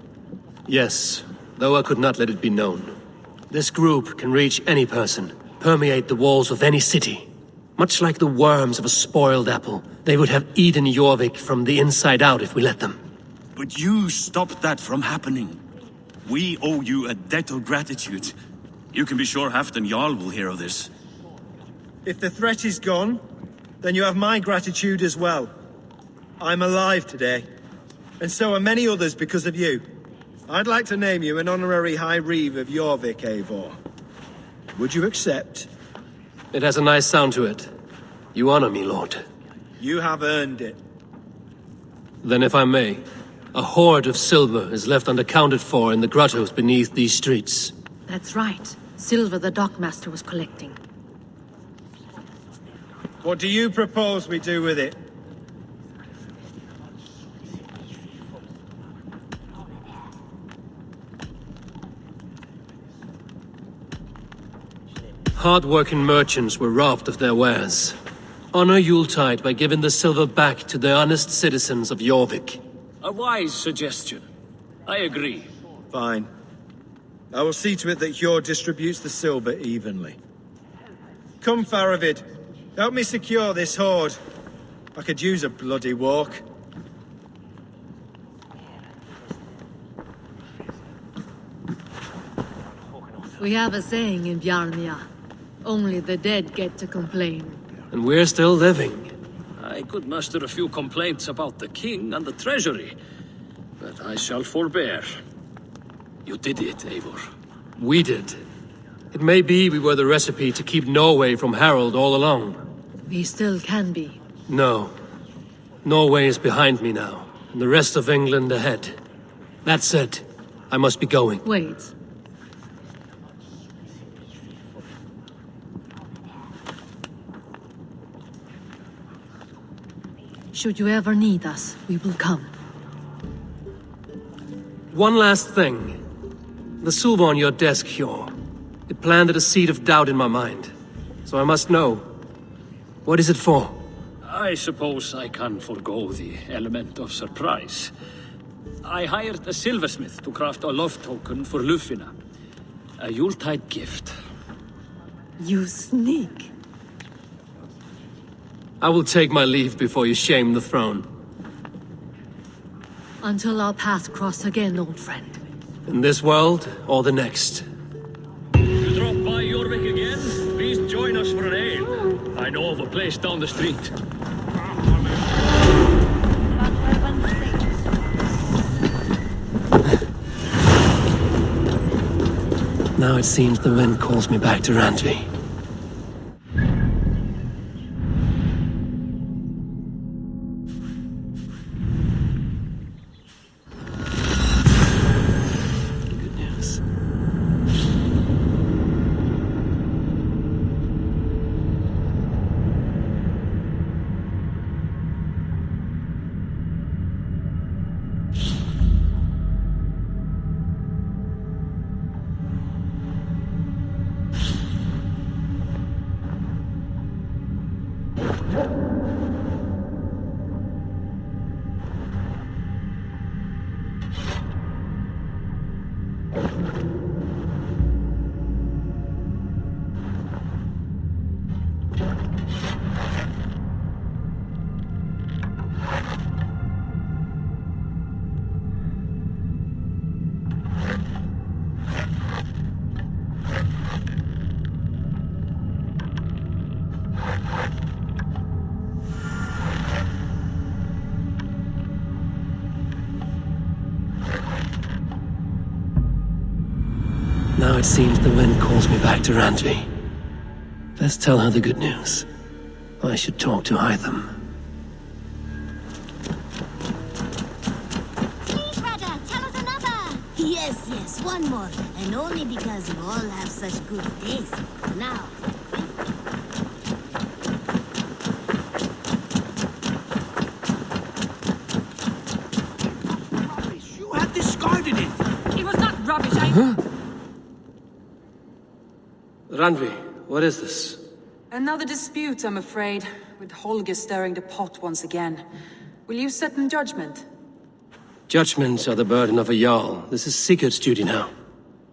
Yes, though I could not let it be known. This group can reach any person, permeate the walls of any city. Much like the worms of a spoiled apple, they would have eaten Jorvik from the inside out if we let them. But you stopped that from happening. We owe you a debt of gratitude. You can be sure Halfdan Jarl will hear of this. If the threat is gone, then you have my gratitude as well. I'm alive today, and so are many others because of you. I'd like to name you an honorary High Reeve of Jorvik, Eivor. Would you accept? It has a nice sound to it. You honor me, Lord. You have earned it. Then if I may, a hoard of silver is left unaccounted for in the grottos beneath these streets. That's right. Silver the dockmaster was collecting. What do you propose we do with it? Hard-working merchants were robbed of their wares. Honor Yuletide by giving the silver back to the honest citizens of Jorvik. A wise suggestion. I agree. Fine. I will see to it that Hjord distributes the silver evenly. Come, Faravid. Help me secure this hoard. I could use a bloody walk. We have a saying in Bjarnia. Only the dead get to complain. And we're still living. I could muster a few complaints about the king and the treasury, but I shall forbear. You did it, Eivor. We did. It may be we were the recipe to keep Norway from Harald all along. We still can be. No. Norway is behind me now, and the rest of England ahead. That said, I must be going. Wait. Should you ever need us, we will come. One last thing. The silver on your desk, Hjor. It planted a seed of doubt in my mind. So I must know. What is it for? I suppose I can forego the element of surprise. I hired a silversmith to craft a love token for Lufina. A Yuletide gift. You sneak. I will take my leave before you shame the throne. Until our paths cross again, old friend. In this world, or the next. You drop by Jorvik again? Please join us for an ale. I know of a place down the street. Now it seems the wind calls me back to Randvi. Now it seems the wind calls me back to Randvi. Let's tell her the good news. I should talk to Hytham. Please, brother, tell us another! Yes, yes, one more. And only because you all have such good taste. Now. You have discarded it! It was not rubbish, Huh? Randvi, what is this? Another dispute, I'm afraid, with Holger stirring the pot once again. Will you sit in judgment? Judgments are the burden of a Jarl. This is Sigurd's duty now.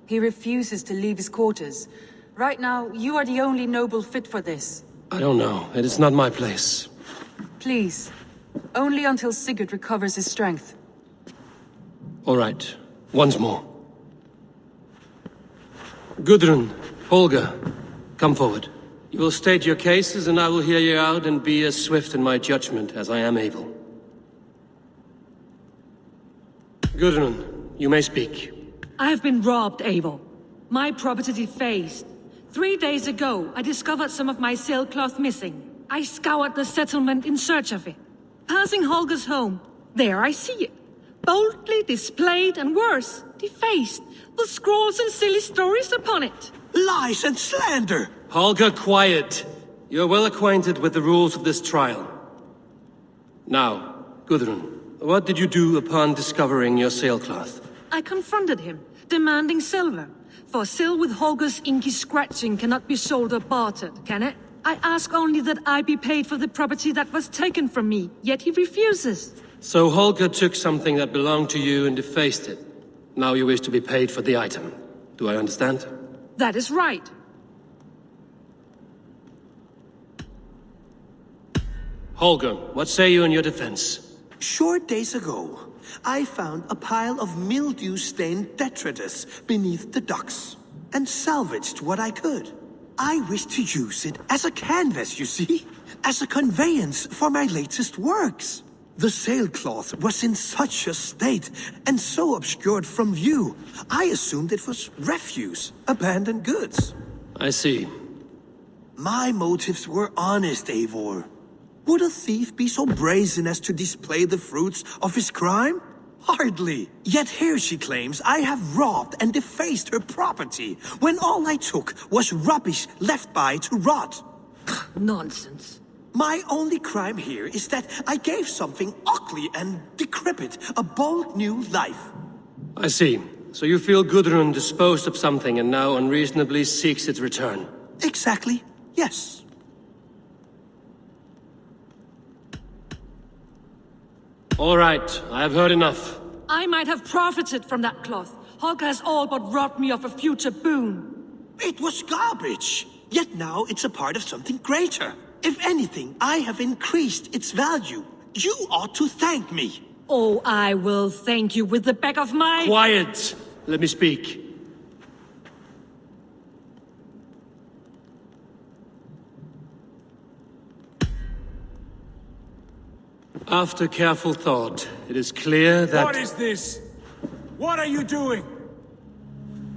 He refuses to leave his quarters. Right now, you are the only noble fit for this. I don't know. It is not my place. Please. Only until Sigurd recovers his strength. All right. Once more. Gudrun, Holger, come forward. You will state your cases, and I will hear you out and be as swift in my judgment as I am able. Gudrun, you may speak. I have been robbed, Eivor. My property defaced. 3 days ago, I discovered some of my sailcloth missing. I scoured the settlement in search of it. Passing Holger's home, there I see it. Boldly displayed and worse, defaced, with scrolls and silly stories upon it. Lies and slander! Holger, quiet. You're well acquainted with the rules of this trial. Now, Gudrun, what did you do upon discovering your sailcloth? I confronted him, demanding silver. For sil with Holger's inky scratching cannot be sold or bartered, can it? I ask only that I be paid for the property that was taken from me, yet he refuses. So Holger took something that belonged to you and defaced it. Now you wish to be paid for the item. Do I understand? That is right. Holger, what say you in your defense? Short days ago, I found a pile of mildew-stained detritus beneath the docks, and salvaged what I could. I wish to use it as a canvas, you see? As a conveyance for my latest works. The sailcloth was in such a state, and so obscured from view, I assumed it was refuse, abandoned goods. I see. My motives were honest, Eivor. Would a thief be so brazen as to display the fruits of his crime? Hardly. Yet here she claims I have robbed and defaced her property, when all I took was rubbish left by to rot. Nonsense. My only crime here is that I gave something ugly and decrepit a bold new life. I see. So you feel Gudrun disposed of something and now unreasonably seeks its return? Exactly, yes. All right, I have heard enough. I might have profited from that cloth. Holger has all but robbed me of a future boon. It was garbage. Yet now it's a part of something greater. If anything, I have increased its value. You ought to thank me. Oh, I will thank you with the back of my— Quiet! Let me speak. After careful thought, it is clear that— What is this? What are you doing?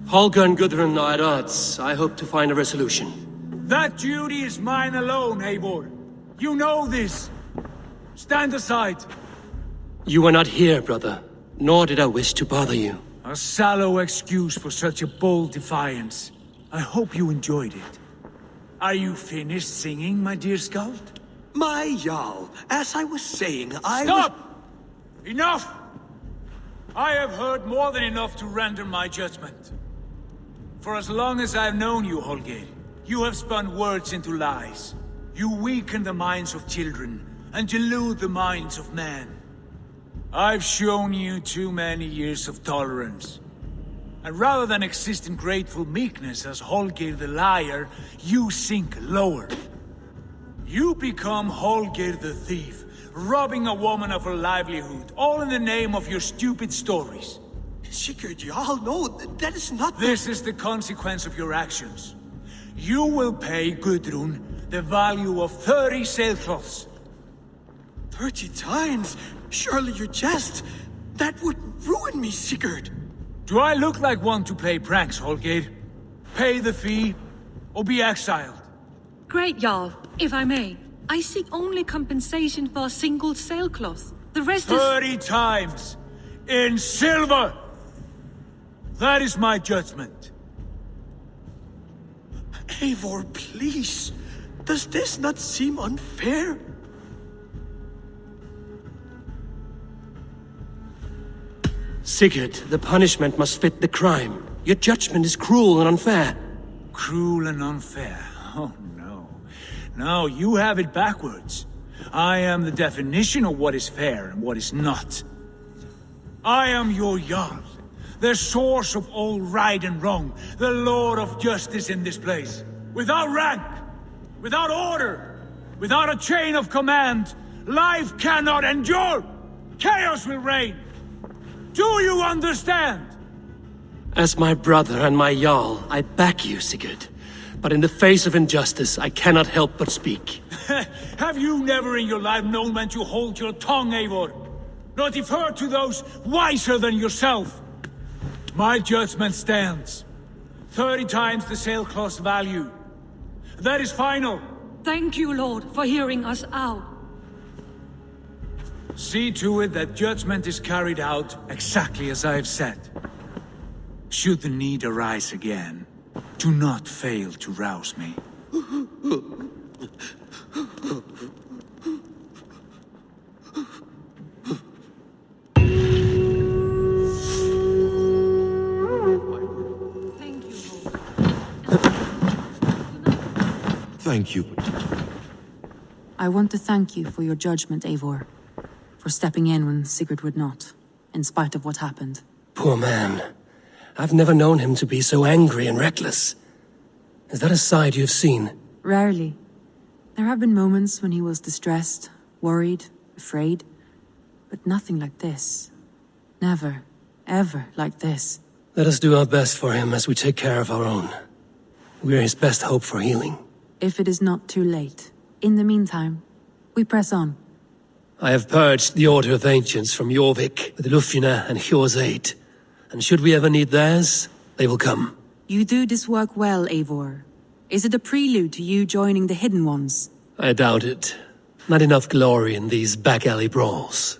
Holger and Gudrun are at odds. I hope to find a resolution. That duty is mine alone, Eivor. You know this. Stand aside. You were not here, brother. Nor did I wish to bother you. A sallow excuse for such a bold defiance. I hope you enjoyed it. Are you finished singing, my dear Skald? My Jarl, as I was saying, Stop! Enough! I have heard more than enough to render my judgment. For as long as I've known you, Holger, you have spun words into lies. You weaken the minds of children, and delude the minds of men. I've shown you too many years of tolerance. And rather than exist in grateful meekness as Holger the liar, you sink lower. You become Holger the thief, robbing a woman of her livelihood, all in the name of your stupid stories. Sigurd, Jarl, no, that is not— This is the consequence of your actions. You will pay Gudrun the value of 30 sailcloths. 30 times? Surely you jest. That would ruin me, Sigurd. Do I look like one to play pranks, Holger? Pay the fee, or be exiled. Great, Jarl, if I may. I seek only compensation for a single sailcloth. The rest is— 30 times! In silver! That is my judgment. Eivor, please. Does this not seem unfair? Sigurd, the punishment must fit the crime. Your judgment is cruel and unfair. Cruel and unfair? Oh no. No, you have it backwards. I am the definition of what is fair and what is not. I am your Jarl, the source of all right and wrong, the Lord of justice in this place. Without rank, Without order, without a chain of command, life cannot endure! Chaos will reign! Do you understand? As my brother and my Jarl, I back you, Sigurd. But in the face of injustice, I cannot help but speak. Have you never in your life known when to hold your tongue, Eivor? Nor defer to those wiser than yourself? My judgment stands. 30 times the sailcloth's value. That is final. Thank you, Lord, for hearing us out. See to it that judgment is carried out exactly as I have said. Should the need arise again, do not fail to rouse me. Thank you. I want to thank you for your judgment, Eivor. For stepping in when Sigurd would not, in spite of what happened. Poor man. I've never known him to be so angry and reckless. Is that a side you've seen? Rarely. There have been moments when he was distressed, worried, afraid. But nothing like this. Never, ever like this. Let us do our best for him as we take care of our own. We're his best hope for healing. If it is not too late. In the meantime, we press on. I have purged the Order of Ancients from Jorvik with Lufjuna and Hjor's aid. And should we ever need theirs, they will come. You do this work well, Eivor. Is it a prelude to you joining the Hidden Ones? I doubt it. Not enough glory in these back-alley brawls.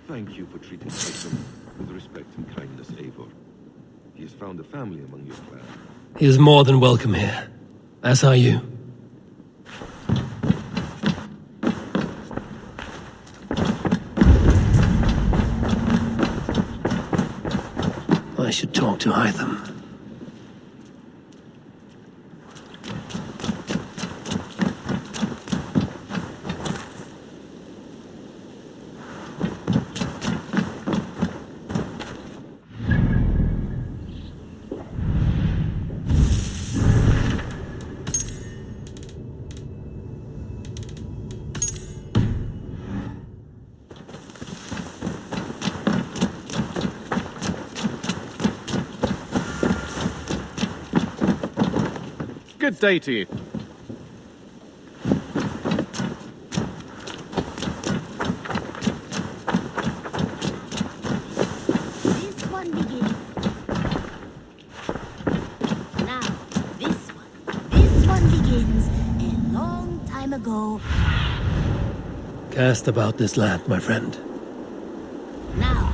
Thank you for treating Jason with respect and kindness, Eivor. He has found a family among your clan. He is more than welcome here. As are you. I should talk to Hytham. Good day to you. This one begins. Now, this one begins a long time ago. Cast about this land, my friend. Now,